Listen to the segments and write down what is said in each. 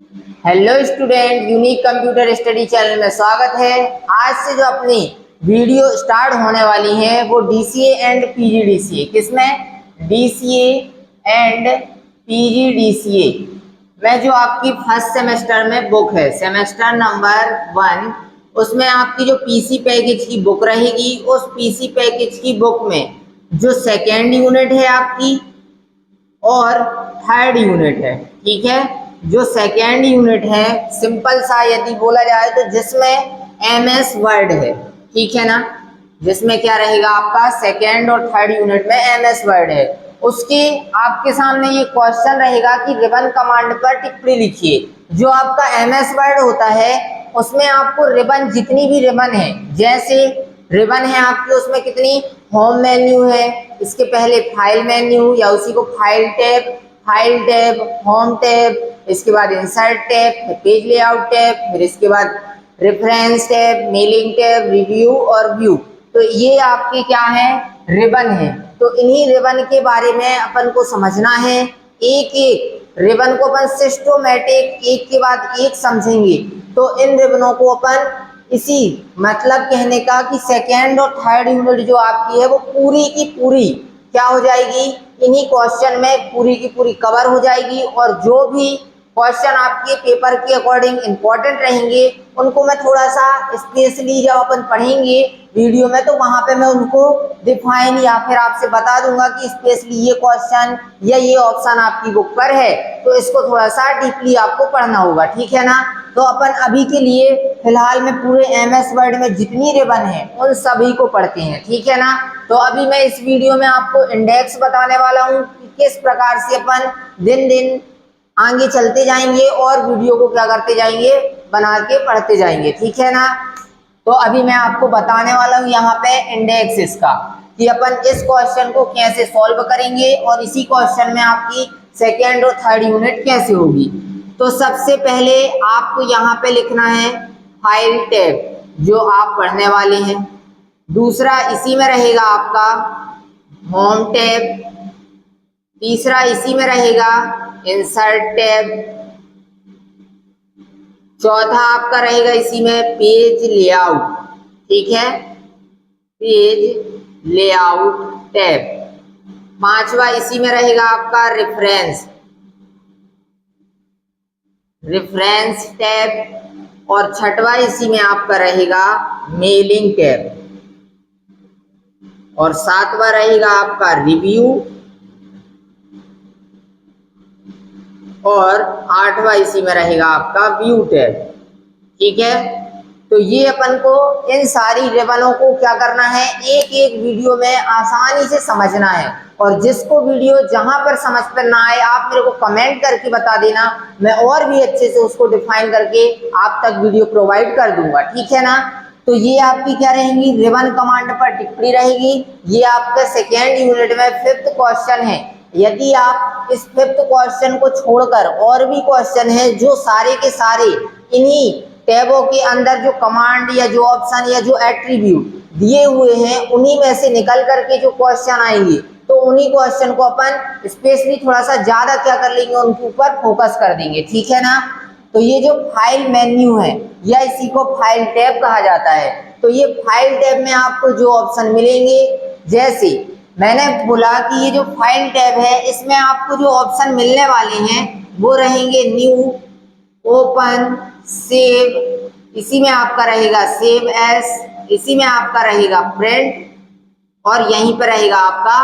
Hello student, unique computer study channel में स्वागत है। आज से जो अपनी वीडियो स्टार्ट होने वाली है वो डीसीए एंड पीजीडीसीए, किसमें? डीसीए एंड पीजीडीसीए में जो आपकी फर्स्ट सेमेस्टर में बुक है, सेमेस्टर नंबर 1, उसमें आपकी जो पीसी पैकेज की बुक रहेगी, उस पीसी पैकेज की बुक में जो सेकेंड यूनिट है आपकी और थर्ड यूनिट है, ठीक है। जो सेकेंड यूनिट है, सिंपल सा यदि बोला जाए तो जिसमें एमएस वर्ड है, ठीक है ना। जिसमें क्या रहेगा आपका सेकेंड और थर्ड यूनिट में एमएस वर्ड है, उसके आपके सामने ये क्वेश्चन रहेगा कि रिबन कमांड पर टिप्पणी लिखिए। जो आपका एमएस वर्ड होता है उसमें आपको रिबन, जितनी भी रिबन है, जैसे रिबन है आपकी, उसमें कितनी होम मेन्यू है, इसके पहले फाइल मेन्यू या उसी को फाइल टैब, होम टैब, इसके बाद इंसर्ट टैब, फिर पेज लेआउट टैब, फिर इसके बाद reference tab, mailing tab, review और व्यू। तो ये आपके क्या है? रिबन है। तो इन्हीं रिबन के बारे में अपन को समझना है। एक एक रिबन को अपन सिस्टोमेटिक एक के बाद एक समझेंगे। तो इन रिबनों को अपन इसी मतलब कहने का कि सेकेंड और थर्ड यूनिट जो आपकी है वो पूरी की पूरी क्या हो जाएगी, इन्हीं क्वेश्चन में पूरी की पूरी कवर हो जाएगी। और जो भी क्वेश्चन आपके पेपर के अकॉर्डिंग इंपॉर्टेंट रहेंगे उनको मैं थोड़ा सा स्पेशली जब अपन पढ़ेंगे वीडियो में तो वहां पे मैं उनको डिफाइन या फिर आपसे बता दूंगा कि स्पेशली ये क्वेश्चन या ये ऑप्शन आपकी बुक पर है, तो इसको थोड़ा सा डीपली आपको पढ़ना होगा, ठीक है ना। तो अपन अभी के लिए फिलहाल में पूरे एमएस वर्ड में जितनी रिबन है उन सभी को पढ़ते हैं, ठीक है ना। तो अभी मैं इस वीडियो में आपको इंडेक्स बताने वाला हूँ कि किस प्रकार से अपन दिन दिन आगे चलते जाएंगे और वीडियो को क्या करते जाएंगे, बना के पढ़ते जाएंगे, ठीक है ना। तो अभी मैं आपको बताने वाला हूँ यहाँ पे इंडेक्स इसका, कि अपन इस क्वेश्चन को कैसे सॉल्व करेंगे और इसी क्वेश्चन में आपकी सेकेंड और थर्ड यूनिट कैसे होगी। तो सबसे पहले आपको यहाँ पे लिखना है फाइल टैब, जो आप पढ़ने वाले हैं। दूसरा इसी में रहेगा आपका होम टैब। तीसरा इसी में रहेगा इंसर्ट टैब। चौथा आपका रहेगा इसी में पेज लेआउट, ठीक है, पेज लेआउट टैब। पांचवा इसी में रहेगा आपका रेफरेंस टैब। और छठवा इसी में आपका रहेगा मेलिंग टैब। और सातवां रहेगा आपका रिव्यू। और आठवां इसी में रहेगा आपका व्यू टैब, ठीक है। तो ये अपन को इन सारी रिबनों को क्या करना है, एक एक वीडियो में आसानी से समझना है। और जिसको वीडियो जहां पर समझ पर ना आए आप मेरे को कमेंट करके बता देना, मैं और भी अच्छे से उसको डिफाइन करके आप तक वीडियो प्रोवाइड कर दूंगा, ठीक है ना। तो ये आपकी क्या रहेंगी, रिबन कमांड पर टिप्पणी रहेगी। ये आपका सेकेंड यूनिट में 5th क्वेश्चन है। यदि आप इस 5th क्वेश्चन को छोड़कर और भी क्वेश्चन है जो सारे के सारे इन्हीं टैबों के अंदर जो कमांड या जो ऑप्शन या जो एट्रीब्यूट दिए हुए हैं उन्हीं में से निकल करके जो क्वेश्चन आएंगे, तो उन्हीं क्वेश्चन को अपन स्पेशली थोड़ा सा ज्यादा क्या कर लेंगे, उनके ऊपर फोकस कर देंगे, ठीक है ना। तो ये जो फाइल मेन्यू है या इसी को फाइल टैब कहा जाता है, तो ये फाइल टैब में आपको जो ऑप्शन मिलेंगे, जैसे मैंने बोला कि ये जो फाइल टैब है इसमें आपको जो ऑप्शन मिलने वाले हैं वो रहेंगे न्यू, ओपन, सेव, इसी में आपका रहेगा सेव एस, इसी में आपका रहेगा प्रिंट, और यहीं पर रहेगा आपका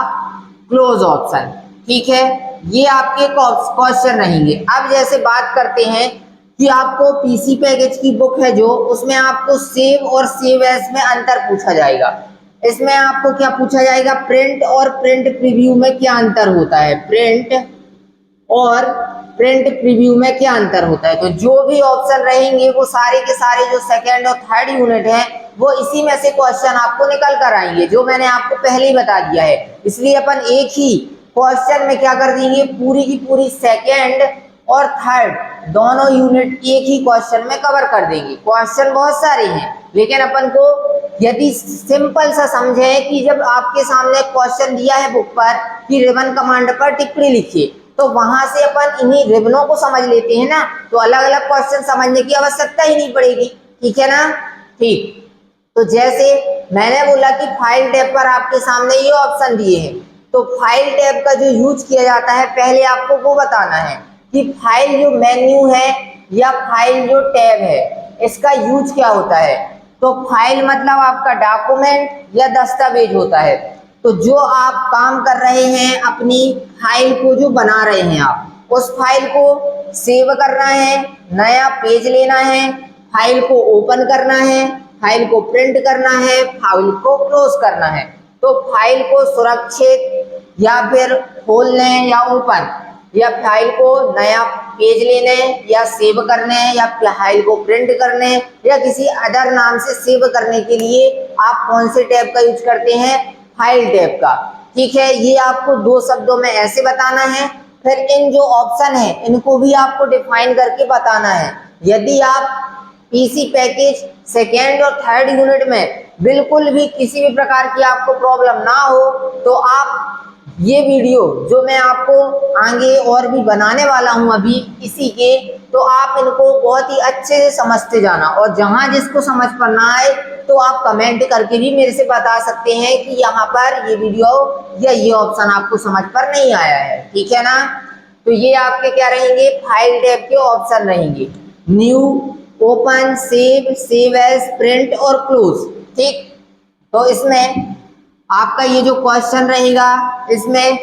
क्लोज ऑप्शन, ठीक है। ये आपके क्वेश्चन रहेंगे। अब जैसे बात करते हैं कि आपको पीसी पैकेज की बुक है जो, उसमें आपको सेव और सेव एस में अंतर पूछा जाएगा। इसमें आपको क्या पूछा जाएगा, प्रिंट और प्रिंट प्रीव्यू में क्या अंतर होता है, प्रिंट और प्रिंट प्रीव्यू में क्या अंतर होता है। तो जो भी ऑप्शन रहेंगे वो सारे के सारे जो सेकेंड और थर्ड यूनिट है वो इसी में से क्वेश्चन आपको निकल कर आएंगे, जो मैंने आपको पहले ही बता दिया है। इसलिए अपन एक ही क्वेश्चन में क्या कर देंगे, पूरी की पूरी सेकेंड और थर्ड दोनों यूनिट एक ही क्वेश्चन में कवर कर देंगे। क्वेश्चन बहुत सारे हैं, लेकिन अपन को यदि सिंपल सा समझे कि जब आपके सामने क्वेश्चन दिया है बुक पर कि रिबन कमांड पर टिप्पणी लिखिए, तो वहां से अपन इन्हीं रिबनों को समझ लेते हैं ना, तो अलग अलग क्वेश्चन समझने की आवश्यकता ही नहीं पड़ेगी। ठीक है ना। ठीक, तो जैसे मैंने बोला कि फाइल टैब पर आपके सामने ये ऑप्शन दिए हैं, तो फाइल टैब का जो यूज किया जाता है पहले आपको वो बताना है कि फाइल जो मेन्यू है या फाइल जो टैब है इसका यूज क्या होता है। तो फाइल मतलब आपका डॉक्यूमेंट या दस्तावेज होता है। तो जो आप काम कर रहे हैं, अपनी फाइल को जो बना रहे हैं आप, उस फाइल को सेव करना है, नया पेज लेना है, फाइल को ओपन करना है, फाइल को प्रिंट करना है, फाइल को क्लोज करना है। तो फाइल को सुरक्षित या फिर खोलने या ओपन, या फाइल को नया पेज लेने या सेव करने, या फाइल को प्रिंट करने या किसी अदर नाम से सेव करने के लिए आप कौन से टैब का यूज करते हैं, फाइल टैब का। ठीक है, ये आपको दो शब्दों में ऐसे बताना है। फिर इन जो ऑप्शन है इनको भी आपको डिफाइन करके बताना है। यदि आप पीसी पैकेज सेकेंड और थर्ड यूनिट में बिल्कुल भी किसी भी प्रकार की आपको प्रॉब्लम ना हो, तो आप ये वीडियो जो मैं आपको आगे और भी बनाने वाला हूं अभी इसी के, तो आप इनको बहुत ही अच्छे से समझते जाना, और जहां जिसको समझ पर ना आए तो आप कमेंट करके भी मेरे से बता सकते हैं कि यहाँ पर ये वीडियो या ये ऑप्शन आपको समझ पर नहीं आया है। ठीक है ना। तो ये आपके क्या रहेंगे, फाइल टैब के ऑप्शन रहेंगे, new, open, save, save as, print और क्लोज। ठीक, तो इसमें आपका ये जो क्वेश्चन रहेगा, इसमें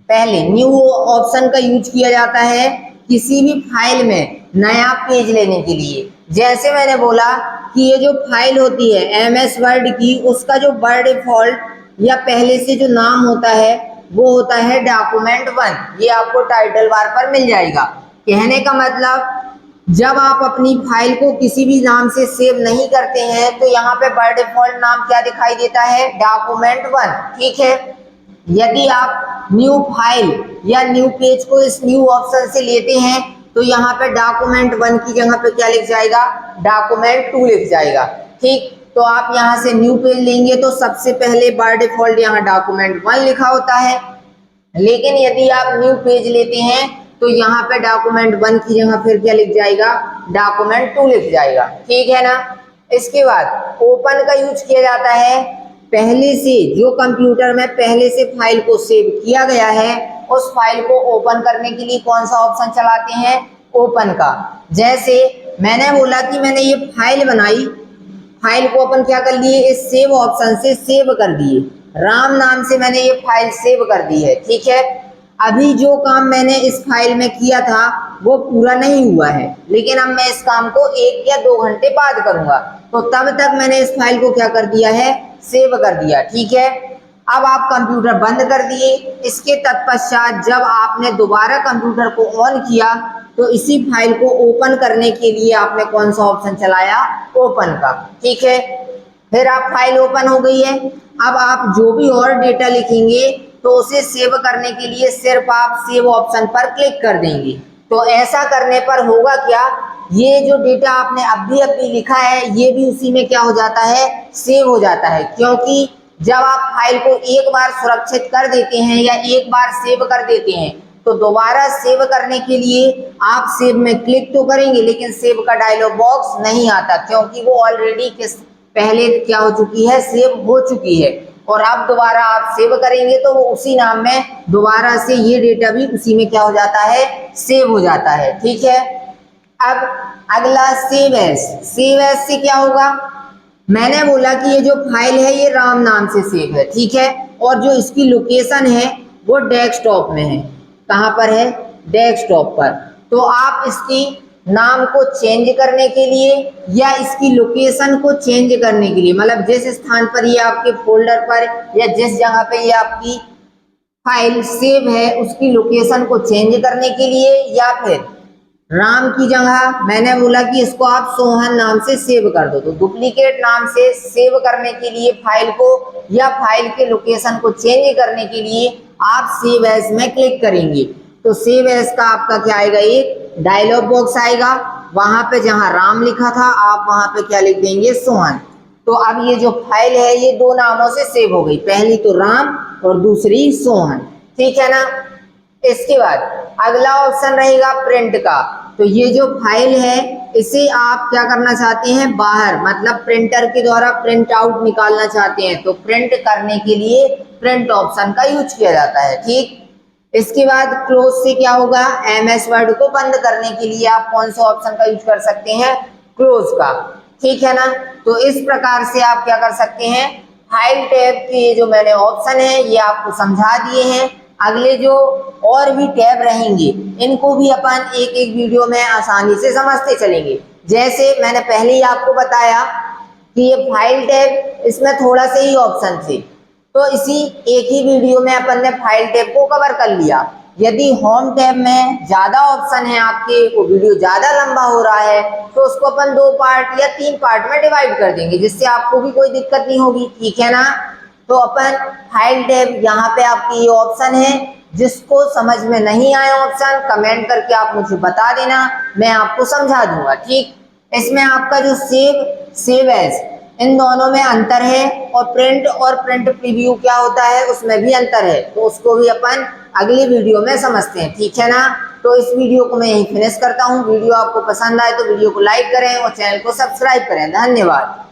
पहले न्यू ऑप्शन का यूज किया जाता है किसी भी फाइल में नया पेज लेने के लिए। जैसे मैंने बोला कि ये जो फाइल होती है एमएस वर्ड की, उसका जो बाय डिफॉल्ट या पहले से जो नाम होता है वो होता है डॉक्यूमेंट 1। ये आपको टाइटल बार पर मिल जाएगा। कहने का मतलब जब आप अपनी फाइल को किसी भी नाम से सेव नहीं करते हैं तो यहाँ पे बाय डिफॉल्ट नाम क्या दिखाई देता है, डॉक्यूमेंट 1। ठीक है, यदि आप न्यू फाइल या न्यू पेज को इस न्यू ऑप्शन से लेते हैं तो यहाँ पे डॉक्यूमेंट 1 की जगह पे क्या लिख जाएगा, डॉक्यूमेंट 2 लिख जाएगा। ठीक, तो आप यहाँ से न्यू पेज लेंगे तो सबसे पहले बाय डिफॉल्ट यहाँ डॉक्यूमेंट 1 लिखा होता है, लेकिन यदि आप न्यू पेज लेते हैं तो यहाँ पे डॉक्यूमेंट 1 की जगह फिर क्या लिख जाएगा, डॉक्यूमेंट 2 लिख जाएगा। ठीक है ना। इसके बाद ओपन का यूज किया जाता है पहले से जो कंप्यूटर में पहले से फाइल को सेव किया गया है उस फाइल को ओपन करने के लिए कौन सा ऑप्शन चलाते हैं, ओपन का। जैसे मैंने बोला कि मैंने ये फाइल बनाई, फाइल को अपन क्या कर लिए, इस सेव ऑप्शन से सेव कर दिए, राम नाम से मैंने ये फाइल सेव कर दी है। ठीक है, अभी जो काम मैंने इस फाइल में किया था वो पूरा नहीं हुआ है, लेकिन अब मैं इस काम को 1 या 2 घंटे बाद करूंगा, तो तब तक मैंने इस फाइल को क्या कर दिया है, सेव कर दिया। ठीक है, अब आप कंप्यूटर बंद कर दिए। इसके तत्पश्चात जब आपने दोबारा कंप्यूटर को ऑन किया तो इसी फाइल को ओपन करने के लिए आपने कौन सा ऑप्शन चलाया, ओपन का। ठीक है, फिर आप फाइल ओपन हो गई है। अब आप जो भी और डेटा लिखेंगे तो उसे सेव करने के लिए सिर्फ आप सेव ऑप्शन पर क्लिक कर देंगे। तो ऐसा करने पर होगा क्या, ये जो डेटा आपने अभी लिखा है ये भी उसी में क्या हो जाता है, सेव हो जाता है। क्योंकि जब आप फाइल को एक बार सुरक्षित कर देते हैं या एक बार सेव कर देते हैं तो दोबारा सेव करने के लिए आप सेव में क्लिक तो करेंगे, लेकिन सेव का डायलॉग बॉक्स नहीं आता, क्योंकि वो ऑलरेडी पहले क्या हो चुकी है, सेव हो चुकी है। और अब दोबारा आप सेव करेंगे तो वो उसी नाम में दोबारा से ये डेटा भी उसी में क्या हो जाता है, सेव हो जाता है। ठीक है, अब अगला सेव एज। सेव एज से क्या होगा, मैंने बोला कि ये जो फाइल है ये राम नाम से सेव है। ठीक है, और जो इसकी लोकेशन है वो डेस्कटॉप में है। कहाँ पर है, डेस्कटॉप पर। तो आप इसकी नाम को चेंज करने के लिए या इसकी लोकेशन को चेंज करने के लिए, मतलब जिस स्थान पर ये आपके फोल्डर पर या जिस जगह पे ये आपकी फाइल सेव है उसकी लोकेशन को चेंज करने के लिए, या फिर राम की जगह मैंने बोला कि इसको आप सोहन नाम से सेव कर दो, तो डुप्लीकेट नाम से सेव करने के लिए फाइल को या फाइल के लोकेशन को चेंज करने के लिए आप सेव एज में क्लिक करेंगे। तो सेव एज का आपका क्या आएगा, एक डायलॉग बॉक्स आएगा, वहां पे जहां राम लिखा था आप वहां पे क्या लिख देंगे, सोहन। तो अब ये जो फाइल है ये 2 नामों से सेव हो गई, पहली तो राम और दूसरी सोहन। ठीक है ना। इसके बाद अगला ऑप्शन रहेगा प्रिंट का। तो ये जो फाइल है इसे आप क्या करना चाहते हैं, बाहर मतलब प्रिंटर के द्वारा प्रिंट आउट निकालना चाहते हैं, तो प्रिंट करने के लिए प्रिंट ऑप्शन का यूज किया जाता है। ठीक, इसके बाद क्लोज से क्या होगा, एमएस वर्ड को बंद करने के लिए आप कौन सा ऑप्शन का यूज कर सकते हैं, क्लोज का। ठीक है ना। तो इस प्रकार से आप क्या कर सकते हैं, फाइल टैब के ये जो मैंने ऑप्शन है ये आपको समझा दिए हैं। अगले जो और भी टैब रहेंगे इनको भी अपन एक एक वीडियो में आसानी से समझते चलेंगे। जैसे मैंने पहले ही आपको बताया कि ये फाइल टैब, इसमें थोड़ा से ही ऑप्शन थे, तो इसी एक ही वीडियो में अपन ने फाइल टैब को कवर कर लिया। यदि होम टैब में ज्यादा ऑप्शन है आपके, वो वीडियो ज्यादा लंबा हो रहा है, तो उसको अपन 2 पार्ट या 3 पार्ट में डिवाइड कर देंगे, जिससे आपको भी कोई दिक्कत नहीं होगी। ठीक है ना। तो अपन फाइल टैब यहाँ पे आपकी ये ऑप्शन है। जिसको समझ में नहीं आया ऑप्शन, कमेंट करके आप मुझे बता देना, मैं आपको समझा दूंगा। ठीक, इसमें आपका जो सेव एज, इन दोनों में अंतर है, और प्रिंट प्रीव्यू क्या होता है उसमें भी अंतर है, तो उसको भी अपन अगली वीडियो में समझते हैं। ठीक है ना। तो इस वीडियो को मैं यहीं फिनिश करता हूँ। वीडियो आपको पसंद आए तो वीडियो को लाइक करें और चैनल को सब्सक्राइब करें। धन्यवाद।